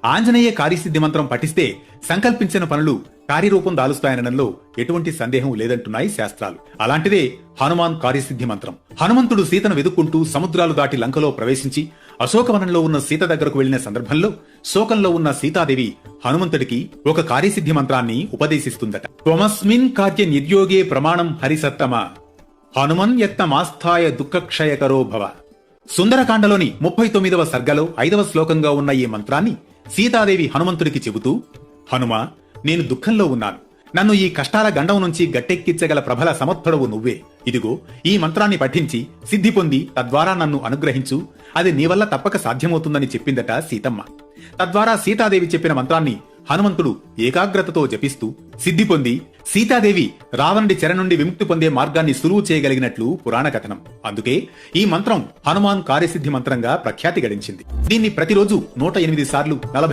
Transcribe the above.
ఆంజనేయ కార్యసిద్ధి మంత్రం పఠిస్తే సంకల్పించిన పనులు కార్యరూపం దాలుస్తాయనడంలో ఎటువంటి సందేహం లేదంటున్నాయి శాస్త్రాలు. అలాంటిదే హనుమాన్ కార్యసిద్ధి మంత్రం. హనుమంతుడు సీతను వెదుక్కుంటూ సముద్రాలు దాటి లంకలో ప్రవేశించి అశోకవనంలో ఉన్న సీత దగ్గరకు వెళ్లిన సందర్భంలో శోకంలో ఉన్న సీతాదేవి హనుమంతుడికి ఒక కార్యసిద్ధి మంత్రాన్ని ఉపదేశిస్తుందట. త్వమస్మిన్ కార్య నిర్యోగే ప్రమాణం హరిసత్తమ హనుమన్ యత్నమాస్థాయ దుఃఖక్షయకరో భవ. సుందరకాండలోని 39వ సర్గలో 5వ శ్లోకంగా ఉన్న ఈ మంత్రాన్ని సీతాదేవి హనుమంతుడికి చెబుతూ, హనుమా, నేను దుఃఖంలో ఉన్నాను. నన్ను ఈ కష్టాల గండం నుంచి గట్టెక్కించగల ప్రబల సమర్థుడవు నువ్వే. ఇదిగో ఈ మంత్రాన్ని పఠించి సిద్ధి పొంది తద్వారా నన్ను అనుగ్రహించు. అది నీ వల్ల తప్పక సాధ్యమవుతుందని చెప్పిందట సీతమ్మ. తద్వారా సీతాదేవి చెప్పిన మంత్రాన్ని హనుమంతుడు ఏకాగ్రతతో జపిస్తూ సిద్ధి పొంది సీతాదేవి రావణుడి చెర నుండి విముక్తి పొందే మార్గాన్ని సులువు చేయగలిగినట్లు పురాణ కథనం. అందుకే ఈ మంత్రం హనుమాన్ కార్యసిద్ధి మంత్రంగా ప్రఖ్యాతి గడించింది. దీన్ని ప్రతిరోజు 108 సార్లు 40